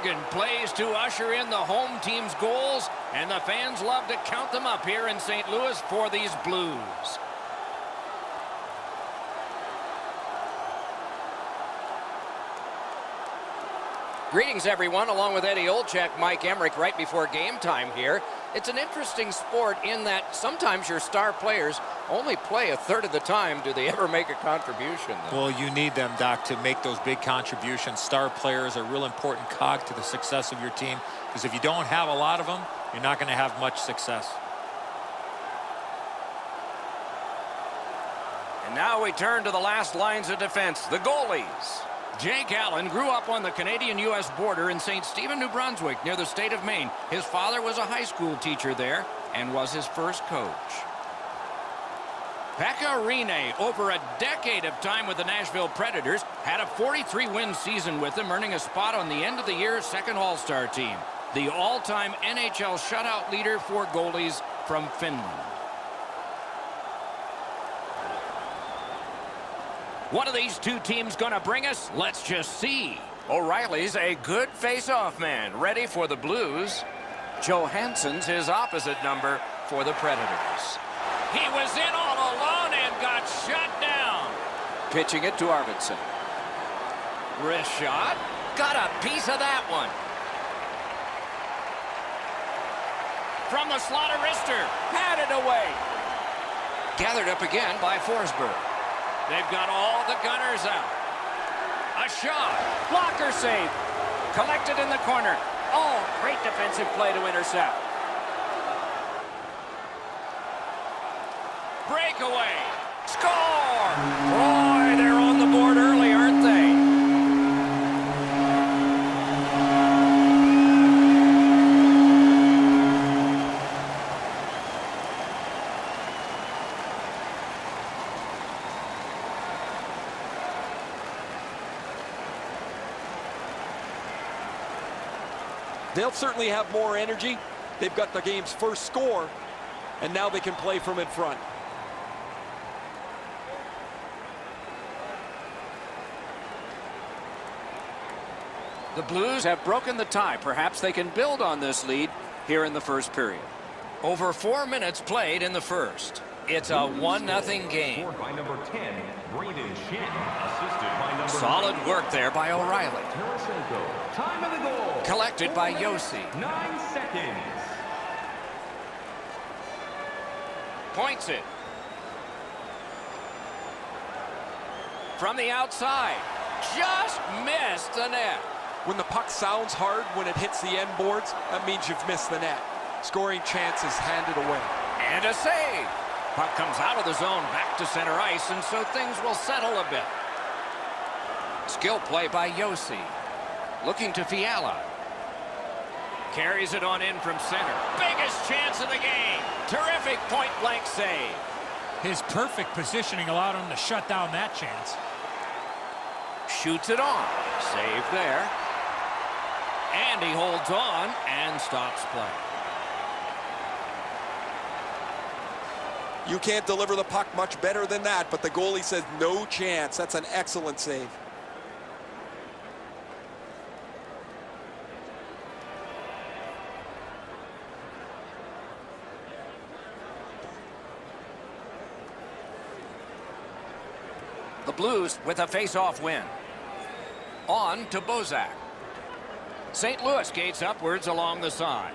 making plays to usher in the home team's goals, and the fans love to count them up here in St. Louis for these Blues. Greetings, everyone, along with Eddie Olczyk, Mike Emmerich, right before game time here. It's an interesting sport in that sometimes your star players only play a third of the time. Do they ever make a contribution, though? Well, you need them, Doc, to make those big contributions. Star players are a real important cog to the success of your team, because if you don't have a lot of them, you're not going to have much success. And now we turn to the last lines of defense, the goalies. Jake Allen grew up on the Canadian-U.S. border in St. Stephen, New Brunswick, near the state of Maine. His father was a high school teacher there and was his first coach. Pekka Rinne, over a decade of time with the Nashville Predators, had a 43-win season with them, earning a spot on the end-of-the-year second All-Star team. The all-time NHL shutout leader for goalies from Finland. What are these two teams going to bring us? Let's just see. O'Reilly's a good face-off man, ready for the Blues. Johansson's his opposite number for the Predators. He was in all alone and got shut down. Pitching it to Arvidsson. Wrist shot. Got a piece of that one. From the slot of wrister. Had it away. Gathered up again by Forsberg. They've got all the gunners out. A shot. Blocker save. Collected in the corner. Oh, great defensive play to intercept. Breakaway. Score! Boy, they're on the board early, aren't they? They'll certainly have more energy. They've got the game's first score, and now they can play from in front. The Blues have broken the tie. Perhaps they can build on this lead here in the first period. Over 4 minutes played in the first. It's a 1-0 game. By number 10, Braden Shen, assisted by number Solid work there by O'Reilly. Tarasenko. Time of the goal. Collected by Yossi. 9 seconds. Points it. From the outside. Just missed the net. When the puck sounds hard when it hits the end boards, that means you've missed the net. Scoring chances handed away. And a save. Puck comes out of the zone back to center ice, and so things will settle a bit. Skill play by Yossi. Looking to Fiala. Carries it on in from center. Biggest chance of the game. Terrific point-blank save. His perfect positioning allowed him to shut down that chance. Shoots it on. Save there. And he holds on and stops play. You can't deliver the puck much better than that, but the goalie says no chance. That's an excellent save. The Blues with a face-off win. On to Bozak. St. Louis gates upwards along the side.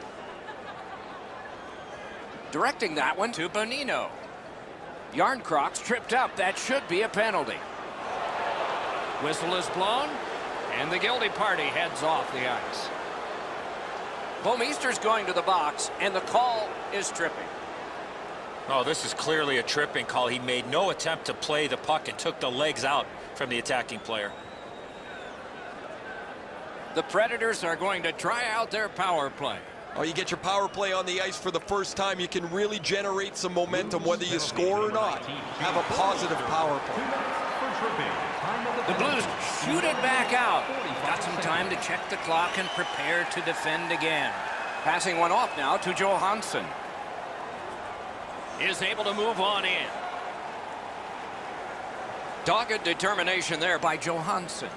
Directing that one to Bonino. Yarncrocs tripped up. That should be a penalty. Whistle is blown, and the guilty party heads off the ice. Bouwmeester's going to the box, and the call is tripping. Oh, this is clearly a tripping call. He made no attempt to play the puck and took the legs out from the attacking player. The Predators are going to try out their power play. Oh, you get your power play on the ice for the first time, you can really generate some momentum whether you score or not. Have a positive power play. The Blues shoot it back out. Got some time to check the clock and prepare to defend again. Passing one off now to Johansson. Is able to move on in. Dogged determination there by Johansson.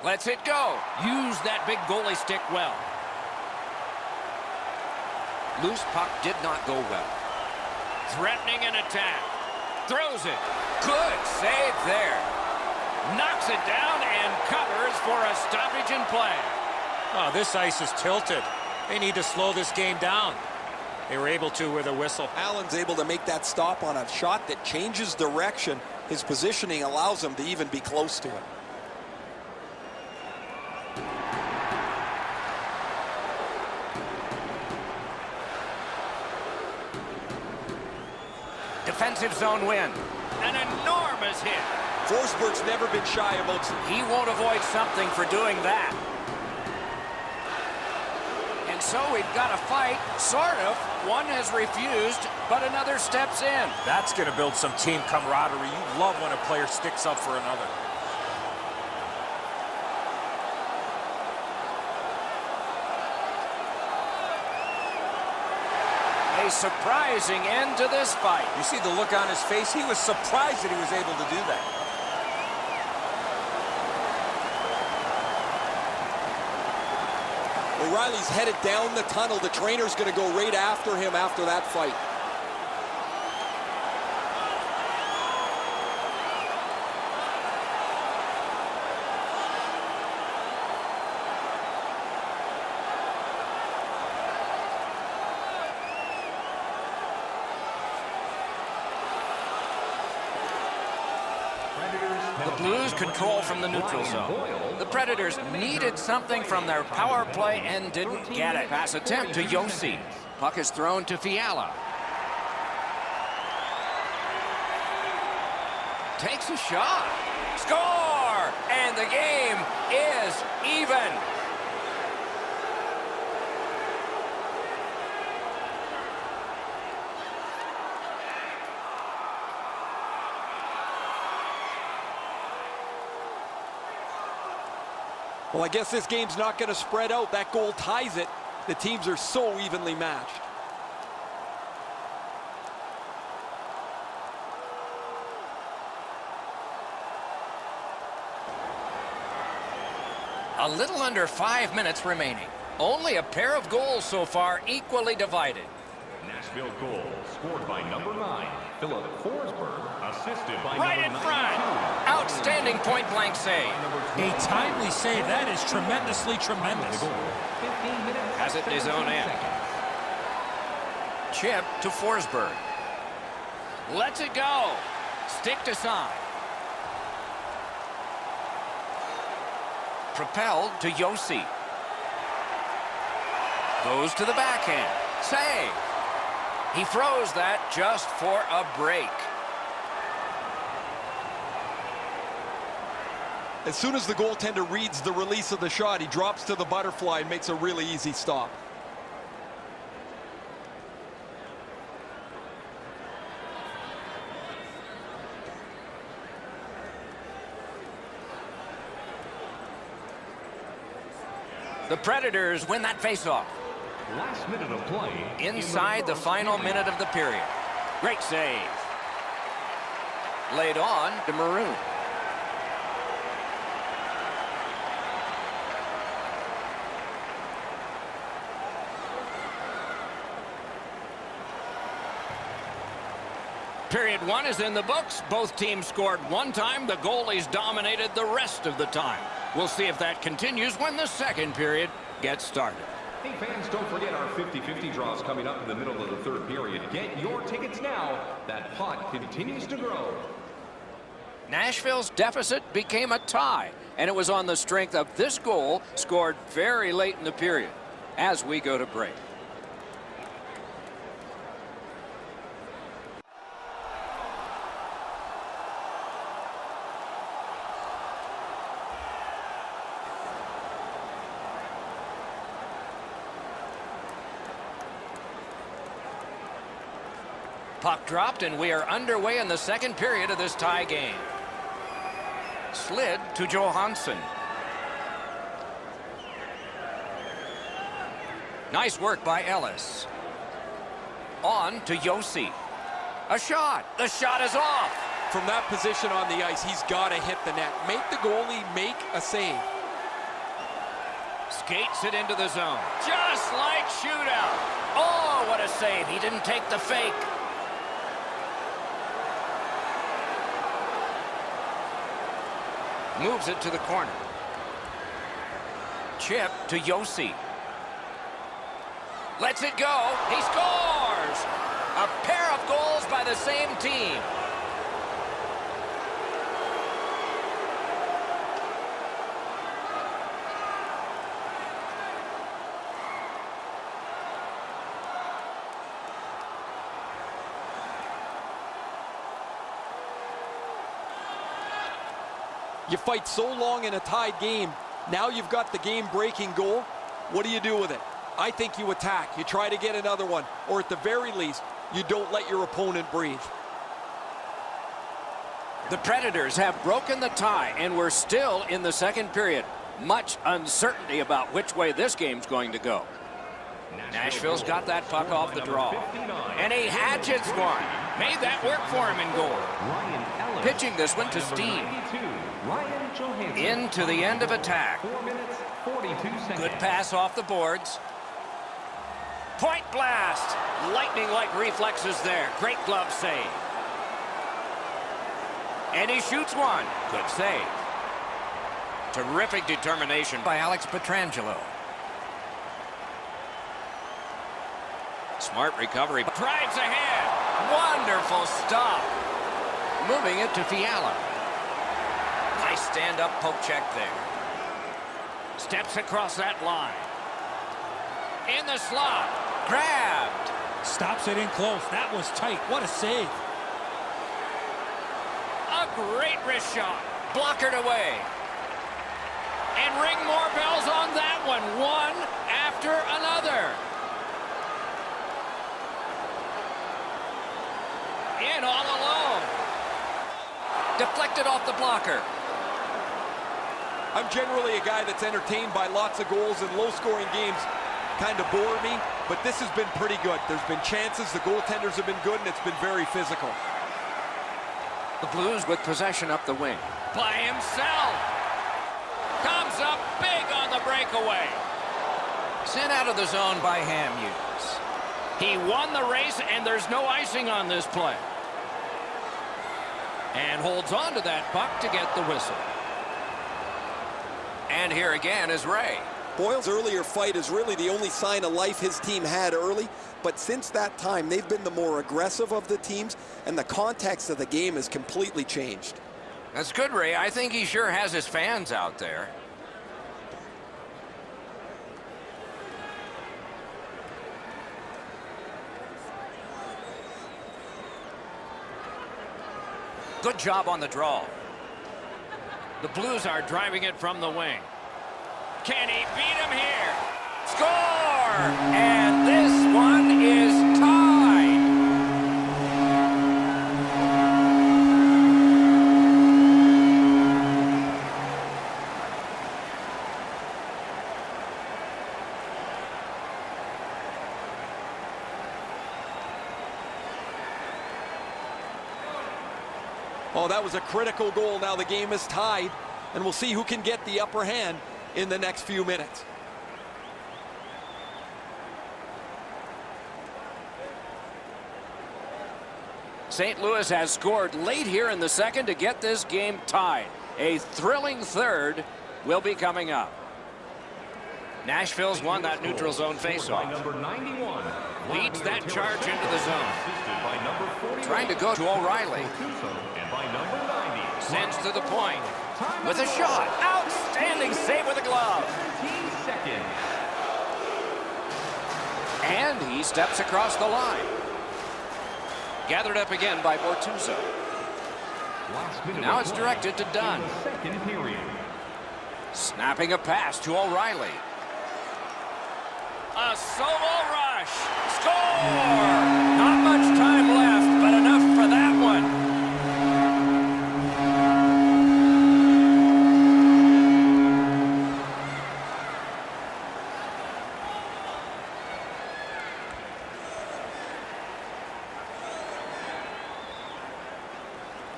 Lets it go. Use that big goalie stick well. Loose puck did not go well. Threatening an attack. Throws it. Good save there. Knocks it down and covers for a stoppage in play. Oh, this ice is tilted. They need to slow this game down. They were able to with a whistle. Allen's able to make that stop on a shot that changes direction. His positioning allows him to even be close to it. Defensive zone win. An enormous hit. Forsberg's never been shy about... He won't avoid something for doing that. And so we've got a fight, sort of. One has refused, but another steps in. That's going to build some team camaraderie. You love when a player sticks up for another. A surprising end to this fight. You see the look on his face? He was surprised that he was able to do that. O'Reilly's headed down the tunnel. The trainer's going to go right after him after that fight. The Blues control from the neutral zone. The Predators needed something from their power play and didn't get it. Pass attempt to Josi. Puck is thrown to Fiala. Takes a shot. Score! And the game is even. Well, I guess this game's not going to spread out. That goal ties it. The teams are so evenly matched. A little under 5 minutes remaining. Only a pair of goals so far, equally divided. Nashville goal scored by number 9, Philip Forsberg, assisted by Right number in front. 92. Outstanding point-blank save. A timely save. That is tremendously tremendous. 15 minutes. Has it in his own end. Chip to Forsberg. Lets it go. Stick to side. Propelled to Josi. Goes to the backhand. Save. He throws that just for a break. As soon as the goaltender reads the release of the shot, he drops to the butterfly and makes a really easy stop. The Predators win that faceoff. Last minute of play. Inside the final minute of the period. Great save. Laid on to Maroon. Period 1 is in the books. Both teams scored one time. The goalies dominated the rest of the time. We'll see if that continues when the second period gets started. Hey fans, don't forget our 50-50 draws coming up in the middle of the third period. Get your tickets now. That pot continues to grow. Nashville's deficit became a tie, and it was on the strength of this goal scored very late in the period as we go to break. Puck dropped, and we are underway in the second period of this tie game. Slid to Johansson. Nice work by Ellis. On to Josi. A shot. The shot is off. From that position on the ice, he's got to hit the net. Make the goalie make a save. skates it into the zone. Just like shootout. Oh, what a save. He didn't take the fake. Moves it to the corner. Chip to Yossi. Lets it go. He scores! A pair of goals by the same team. You fight so long in a tied game. Now you've got the game-breaking goal. What do you do with it? I think you attack. You try to get another one. Or at the very least, you don't let your opponent breathe. The Predators have broken the tie, and we're still in the second period. Much uncertainty about which way this game's going to go. Nashville's got that puck off the draw. And he hatchets one. Made that work for him in goal. Pitching this one to Steen. Into the end of attack. Good pass off the boards. Point blast. Lightning-like reflexes there. Great glove save. And he shoots one. Good save. Terrific determination by Alex Pietrangelo. Smart recovery. Drives ahead. Wonderful stop. Moving it to Fiala. Nice stand-up poke check there. Steps across that line. In the slot. Grabbed. Stops it in close. That was tight. What a save. A great wrist shot. Blockered away. And ring more bells on that one. One after another. In all alone. Deflected off the blocker. I'm generally a guy that's entertained by lots of goals, and low-scoring games kind of bore me, but this has been pretty good. There's been chances, the goaltenders have been good, and it's been very physical. The Blues with possession up the wing. By himself. Comes up big on the breakaway. Sent out of the zone by Hamhuis. He won the race, and there's no icing on this play. And holds on to that puck to get the whistle. And here again is Ray. Boyle's earlier fight is really the only sign of life his team had early, but since that time, they've been the more aggressive of the teams, and the context of the game has completely changed. That's good, Ray. I think he sure has his fans out there. Good job on the draw. The Blues are driving it from the wing. Can he beat him here? Score! And this one is tied. Oh, that was a critical goal. Now the game is tied, and we'll see who can get the upper hand in the next few minutes. St. Louis has scored late here in the second to get this game tied. A thrilling third will be coming up. Nashville's won that neutral zone faceoff. Leads that charge into the zone. Trying to go to O'Reilly. Sends to the point. With a shot. Outstanding save with a glove. And he steps across the line. Gathered up again by Bortuzzo. Now it's directed to Dunn. Snapping a pass to O'Reilly. A solo rush. Score! Not much time left, but enough for that one.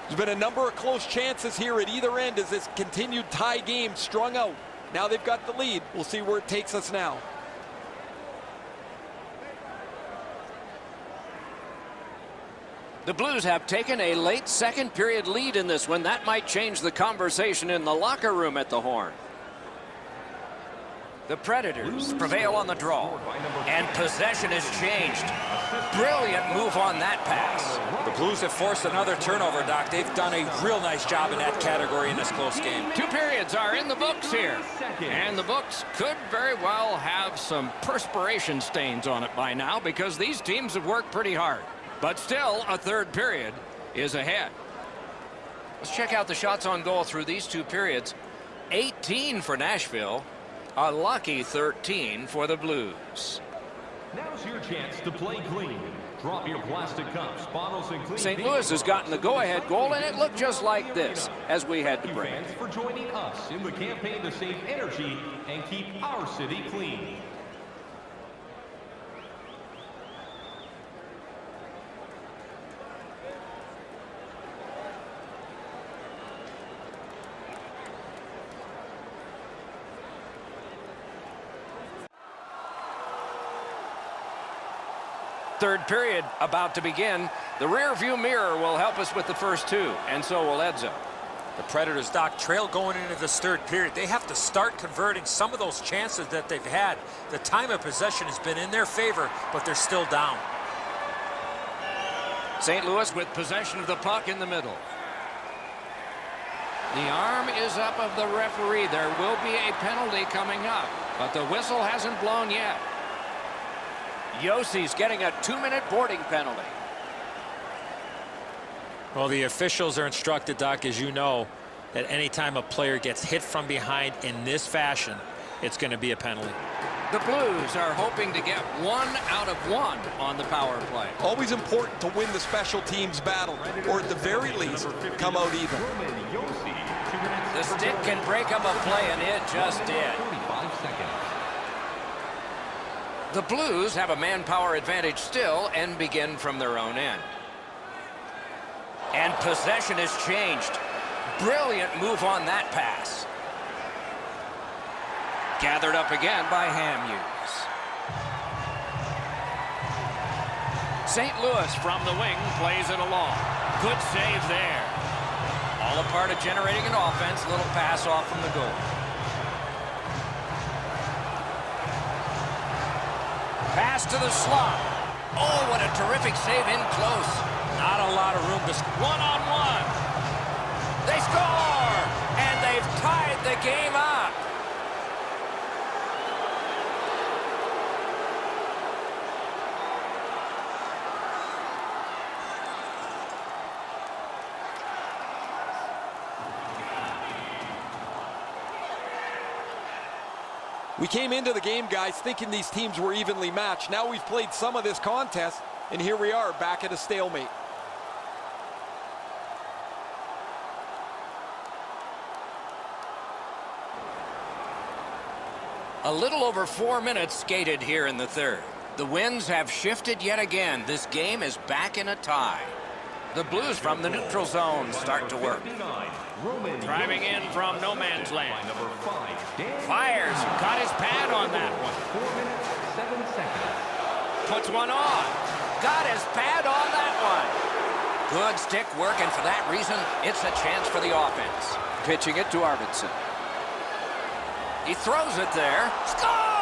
There's been a number of close chances here at either end as this continued tie game strung out. Now they've got the lead. We'll see where it takes us now. The Blues have taken a late second period lead in this one. That might change the conversation in the locker room at the Horn. The Predators prevail on the draw, and possession has changed. Brilliant move on that pass. The Blues have forced another turnover, Doc. They've done a real nice job in that category in this close game. 2 periods are in the books here, and the books could very well have some perspiration stains on it by now because these teams have worked pretty hard. But still, a third period is ahead. Let's check out the shots on goal through these 2 periods. 18 for Nashville. A lucky 13 for the Blues. Now's your chance to play clean. Drop your plastic cups, bottles, and clean. St. Louis has gotten the go-ahead goal, and it looked just like this as we head to break. Thanks for joining us in the campaign to save energy and keep our city clean. Third period about to begin. The rear view mirror will help us with the first 2, and so will Edzo. The Predators, Doc, trail going into this third period. They have to start converting some of those chances that they've had. The time of possession has been in their favor, but they're still down. St. Louis with possession of the puck in the middle. The arm is up of the referee. There will be a penalty coming up, but the whistle hasn't blown yet. Yossi's getting a 2-minute boarding penalty. Well, the officials are instructed, Doc, as you know, that any time a player gets hit from behind in this fashion, it's going to be a penalty. The Blues are hoping to get 1 out of 1 on the power play. Always important to win the special teams battle, or at the very least, come out even. The stick can break up a play, and it just did. 45 seconds. The Blues have a manpower advantage still and begin from their own end. And possession has changed. Brilliant move on that pass. Gathered up again by Hamhuis. St. Louis from the wing plays it along. Good save there. All a part of generating an offense. Little pass off from the goal. Pass to the slot. Oh, what a terrific save in close. Not a lot of room to... One-on-one. They score! And they've tied the game up. We came into the game, guys, thinking these teams were evenly matched. Now we've played some of this contest, and here we are back at a stalemate. A little over 4 minutes skated here in the third. The winds have shifted yet again. This game is back in a tie. The Blues from the neutral zone start to work. Driving in from no man's land. Fires. Got his pad on that one. 4 minutes, 7 seconds. Puts one on. Got his pad on that one. Good stick work, and for that reason, it's a chance for the offense. Pitching it to Arvidsson. He throws it there. Score!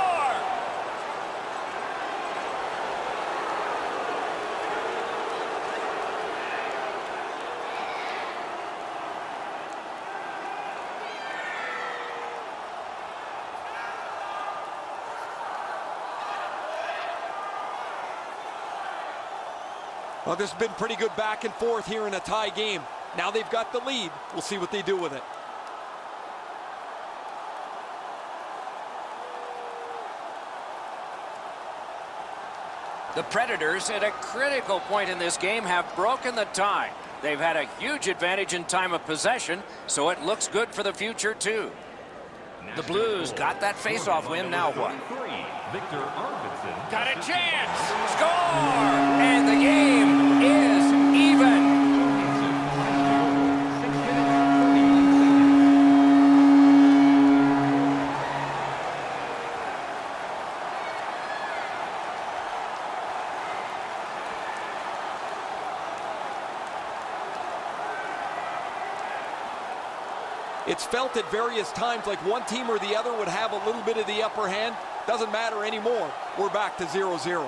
Well, this has been pretty good back and forth here in a tie game. Now they've got the lead. We'll see what they do with it. The Predators, at a critical point in this game, have broken the tie. They've had a huge advantage in time of possession, so it looks good for the future, too. The Blues got that face-off win. Now what? Got a chance! Score! And the game is even. It's felt at various times like one team or the other would have a little bit of the upper hand. Doesn't matter anymore. We're back to 0-0.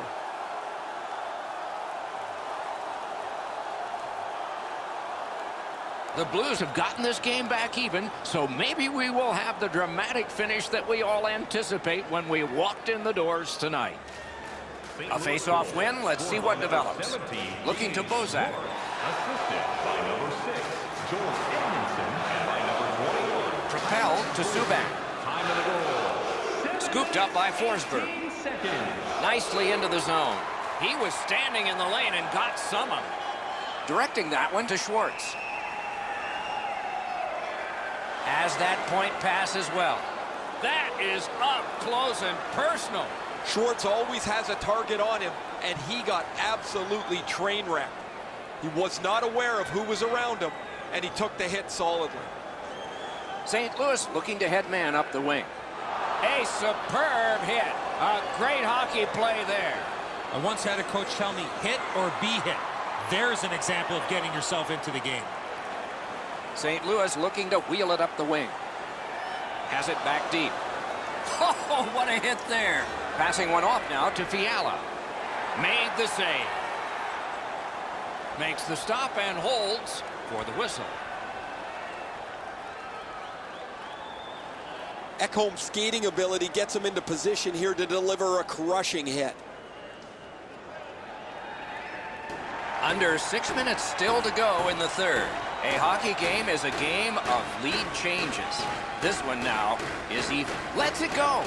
The Blues have gotten this game back even, so maybe we will have the dramatic finish that we all anticipate when we walked in the doors tonight. A face-off win. Let's see what develops. Looking to Bozak. Assisted by number 6, Joel Edmondson, and by number 21. Propelled to Subban. Time of the goal. Scooped up by Forsberg. 17 seconds. Nicely into the zone. He was standing in the lane and got some of it. Directing that one to Schwartz. Has that point pass as well. That is up close and personal. Schwartz always has a target on him, and he got absolutely train wrecked. He was not aware of who was around him, and he took the hit solidly. St. Louis looking to head man up the wing. A superb hit. A great hockey play there. I once had a coach tell me, hit or be hit. There's an example of getting yourself into the game. St. Louis looking to wheel it up the wing. Has it back deep. Oh, what a hit there. Passing one off now to Fiala. Made the save. Makes the stop and holds for the whistle. Ekholm's skating ability gets him into position here to deliver a crushing hit. Under 6 minutes still to go in the third. A hockey game is a game of lead changes. This one now is even. Lets it go.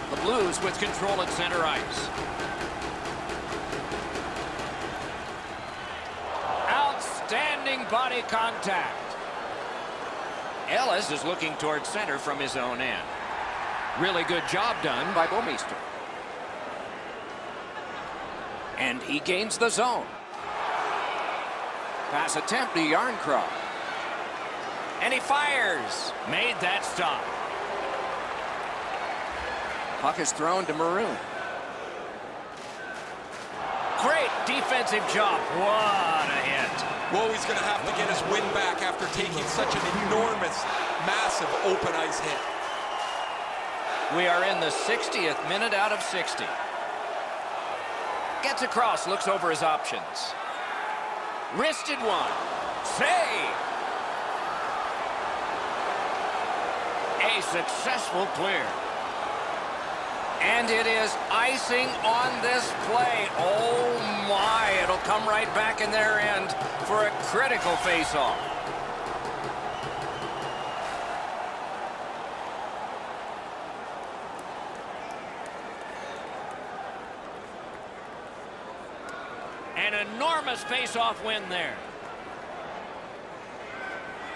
The Blues with control at center ice. Outstanding body contact. Ellis is looking toward center from his own end. Really good job done by Bouwmeester. And he gains the zone. Pass attempt to Yarncroc. And he fires. Made that stop. Puck is thrown to Maroon. Great defensive job. What a hit. Well, he's going to have to get his win back after taking such an enormous, massive open ice hit. We are in the 60th minute out of 60. Gets across, looks over his options. Wristed one. Save. A successful clear. And it is icing on this play. Oh my, it'll come right back in their end for a critical face-off. An enormous face-off win there.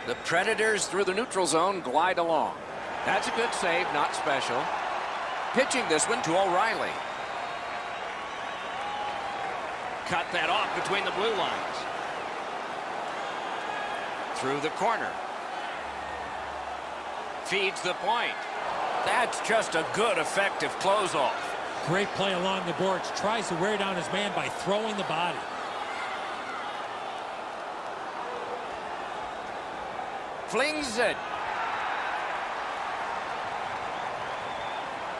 The Predators through the neutral zone glide along. That's a good save, not special. Pitching this one to O'Reilly. Cut that off between the blue lines. Through the corner. Feeds the point. That's just a good, effective close-off. Great play along the boards. Tries to wear down his man by throwing the body. Flings it.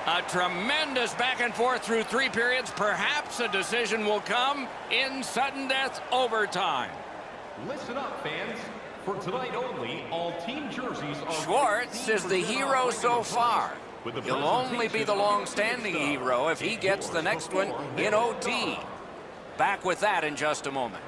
A tremendous back and forth through 3 periods. Perhaps a decision will come in sudden death overtime. Listen up, fans. For tonight only, all team jerseys are... Schwartz is the hero so far. He'll only be the long-standing hero if he gets the next one in OT. Back with that in just a moment.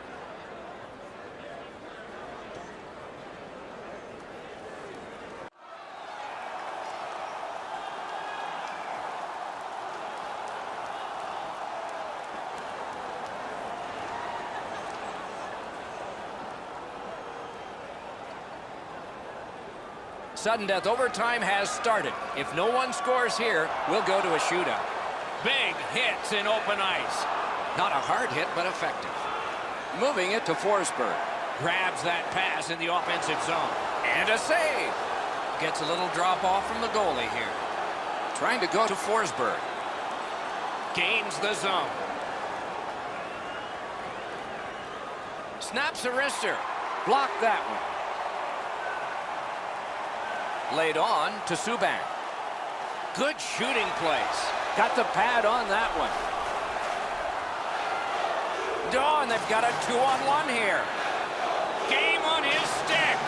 Sudden death overtime has started. If no one scores here, we'll go to a shootout. Big hits in open ice. Not a hard hit, but effective. Moving it to Forsberg. Grabs that pass in the offensive zone. And a save. Gets a little drop off from the goalie here. Trying to go to Forsberg. Gains the zone. Snaps a wrister. Blocked that one. Laid on to Subban. Good shooting place. Got the pad on that one. And they've got a 2-on-1 here. Game on his stick.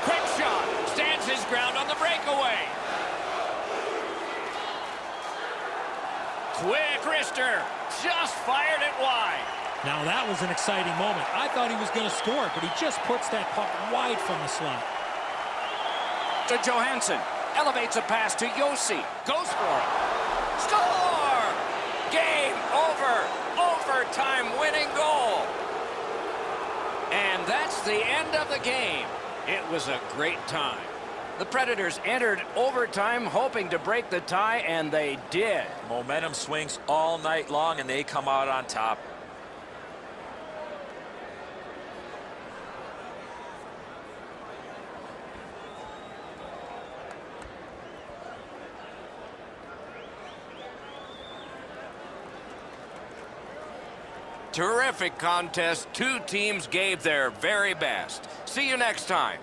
Quick shot. Stands his ground on the breakaway. Quick wrister. Just fired it wide. Now that was an exciting moment. I thought he was going to score, but he just puts that puck wide from the slot. To Johansson. Elevates a pass to Yossi. Goes for it. Score! Game over. Overtime winning goal. And that's the end of the game. It was a great time. The Predators entered overtime hoping to break the tie, and they did. Momentum swings all night long, and they come out on top. Terrific contest. Two teams gave their very best. See you next time.